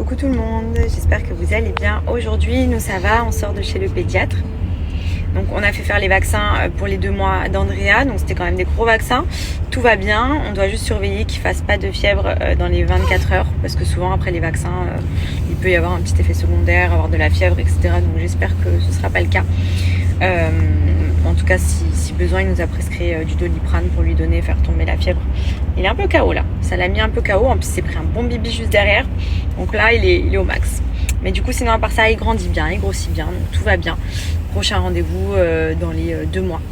Coucou tout le monde, j'espère que vous allez bien. Aujourd'hui, nous ça va, on sort de chez le pédiatre. Donc on a fait faire les vaccins pour les 2 mois d'Andrea, donc c'était quand même des gros vaccins. Tout va bien, on doit juste surveiller qu'il ne fasse pas de fièvre dans les 24 heures, parce que souvent après les vaccins, il peut y avoir un petit effet secondaire, avoir de la fièvre, etc. Donc j'espère que ce ne sera pas le cas. En tout cas, si besoin, il nous a prescrit du Doliprane pour lui donner, faire tomber la fièvre. Il est un peu KO là, ça l'a mis un peu KO. En plus, il s'est pris un bon bibi juste derrière. Donc là, il est au max. Mais du coup, sinon, à part ça, il grandit bien, il grossit bien, donc tout va bien. Prochain rendez-vous dans les 2 mois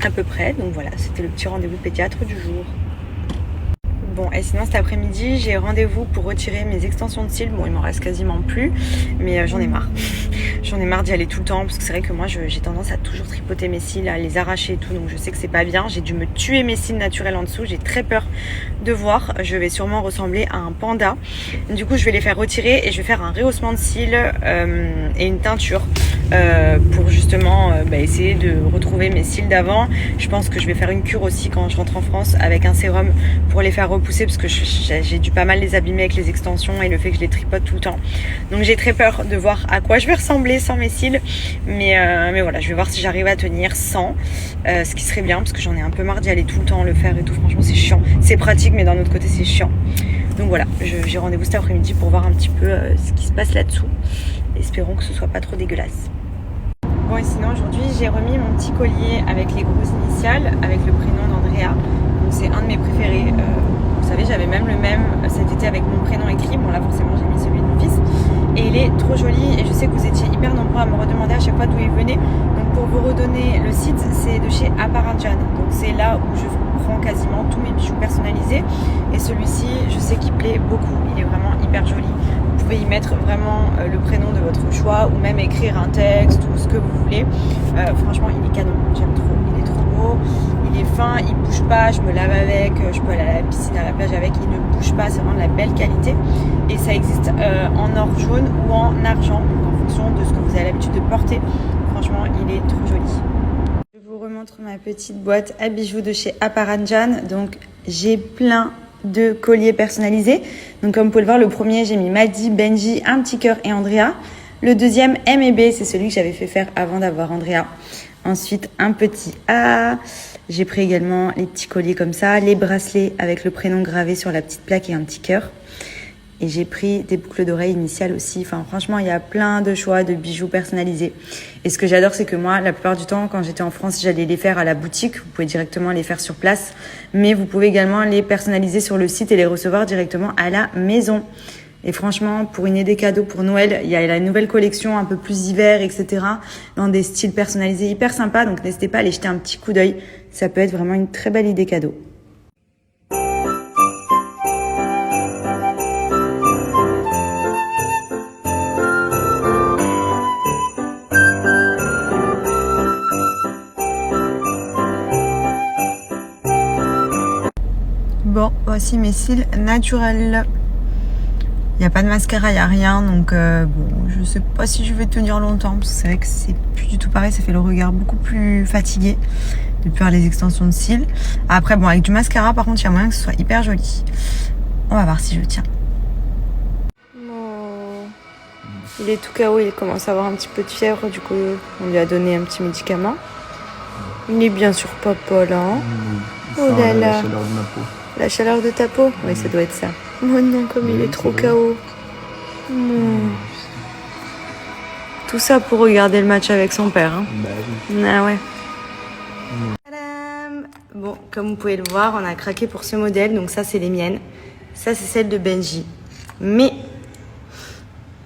à peu près. Donc voilà, c'était le petit rendez-vous pédiatre du jour. Bon, et sinon cet après-midi, j'ai rendez-vous pour retirer mes extensions de cils. Bon, il m'en reste quasiment plus, mais j'en ai marre. J'en ai marre d'y aller tout le temps, parce que c'est vrai que moi, j'ai tendance à toujours tripoter mes cils, à les arracher et tout, donc je sais que c'est pas bien. J'ai dû me tuer mes cils naturels en dessous, j'ai très peur de voir. Je vais sûrement ressembler à un panda. Du coup, je vais les faire retirer et je vais faire un rehaussement de cils et une teinture pour justement essayer de retrouver mes cils d'avant. Je pense que je vais faire une cure aussi quand je rentre en France avec un sérum pour les faire repousser, parce que j'ai dû pas mal les abîmer avec les extensions et le fait que je les tripote tout le temps. Donc j'ai très peur de voir à quoi je vais ressembler sans mes cils, mais voilà, je vais voir si j'arrive à tenir sans, ce qui serait bien, parce que j'en ai un peu marre d'y aller tout le temps, le faire et tout. Franchement, c'est chiant, c'est pratique, mais d'un autre côté c'est chiant. Donc voilà, j'ai rendez-vous cet après-midi pour voir un petit peu ce qui se passe là-dessous. Espérons que ce soit pas trop dégueulasse. Bon, et sinon aujourd'hui j'ai remis mon petit collier avec les grosses initiales, avec le prénom d'Andrea. Donc c'est un de mes préférés. Vous savez, j'avais même le même cet été avec mon prénom écrit. Bon là forcément j'ai mis celui de mon fils. Et il est trop joli, et je sais que vous étiez hyper nombreux à me redemander à chaque fois d'où il venait. Donc pour vous redonner le site, c'est de chez Aparanjan. Donc c'est là où je prends quasiment tous mes bijoux personnalisés. Et celui-ci, je sais qu'il plaît beaucoup. Il est vraiment hyper joli. Vous pouvez y mettre vraiment le prénom de votre choix, ou même écrire un texte ou ce que vous voulez. Franchement, il est canon, j'aime trop. Il est trop beau, il est fin, il bouge pas, je me lave avec, je peux aller à la piscine, à la plage avec, il ne bouge pas, c'est vraiment de la belle qualité. Et ça existe en or jaune ou en argent, donc en fonction de ce que vous avez l'habitude de porter. Franchement, il est trop joli. Je vous remontre ma petite boîte à bijoux de chez Aparanjan. Donc j'ai plein de colliers personnalisés. Donc comme vous pouvez le voir, le premier, j'ai mis Maddy, Benji, un petit cœur et Andrea. Le deuxième, M et B, c'est celui que j'avais fait faire avant d'avoir Andrea. Ensuite, un petit A. J'ai pris également les petits colliers comme ça, les bracelets avec le prénom gravé sur la petite plaque et un petit cœur. Et j'ai pris des boucles d'oreilles initiales aussi. Enfin, franchement, il y a plein de choix de bijoux personnalisés. Et ce que j'adore, c'est que moi, la plupart du temps, quand j'étais en France, j'allais les faire à la boutique. Vous pouvez directement les faire sur place. Mais vous pouvez également les personnaliser sur le site et les recevoir directement à la maison. Et franchement, pour une idée cadeau pour Noël, il y a la nouvelle collection un peu plus hiver, etc. dans des styles personnalisés hyper sympas. Donc n'hésitez pas à aller jeter un petit coup d'œil. Ça peut être vraiment une très belle idée cadeau. Bon, voici mes cils naturels. Il n'y a pas de mascara, il n'y a rien, donc bon, je sais pas si je vais tenir longtemps, parce que c'est vrai que c'est plus du tout pareil, ça fait le regard beaucoup plus fatigué de faire les extensions de cils. Après, bon, avec du mascara, par contre, il y a moyen que ce soit hyper joli. On va voir si je tiens. Oh. Il est tout KO, il commence à avoir un petit peu de fièvre, du coup, on lui a donné un petit médicament. Il est bien sûr papa là. Oh là là. La chaleur de ma peau. La chaleur de ta peau? Oui, ça doit être ça. Oh non, comme il est trop KO. Tout ça pour regarder le match avec son père. Hein. Bah oui. Ah ouais. Tadam. Bon, comme vous pouvez le voir, on a craqué pour ce modèle. Donc ça, c'est les miennes. Ça, c'est celle de Benji. Mais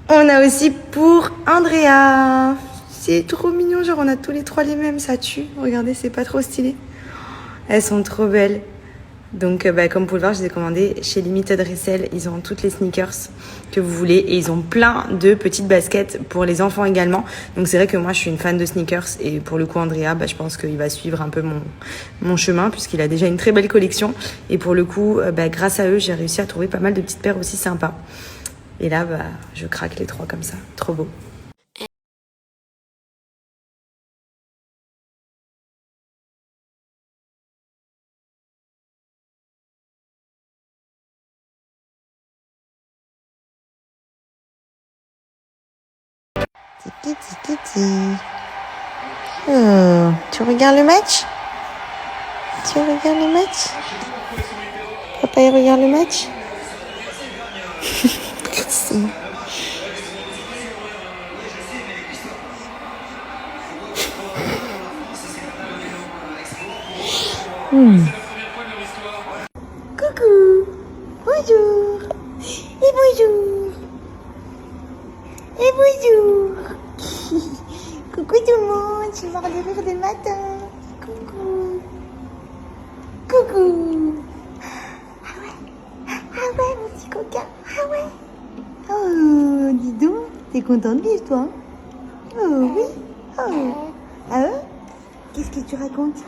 on a aussi pour Andrea. C'est trop mignon. Genre, on a tous les trois les mêmes. Ça tue. Regardez, c'est pas trop stylé. Elles sont trop belles. Donc, comme vous pouvez le voir, je les ai commandées chez Limited Resell. Ils ont toutes les sneakers que vous voulez. Et ils ont plein de petites baskets pour les enfants également. Donc, c'est vrai que moi, je suis une fan de sneakers. Et pour le coup, Andrea, je pense qu'il va suivre un peu mon chemin, puisqu'il a déjà une très belle collection. Et pour le coup, grâce à eux, j'ai réussi à trouver pas mal de petites paires aussi sympas. Et là, je craque les trois comme ça. Trop beau. Tiki tiki tiki. Oh, tu regardes le match? Tu regardes le match? Papa, il regarde le match? Si. Coucou, bonjour, et bonjour, et bonjour. Coucou tout le monde, je vais voir les rires des matins. Coucou, coucou. Ah ouais, mon petit coquin, ah ouais. Oh, dis donc, t'es content de vivre toi? Oh oui, oh. Ah ouais? Qu'est-ce que tu racontes?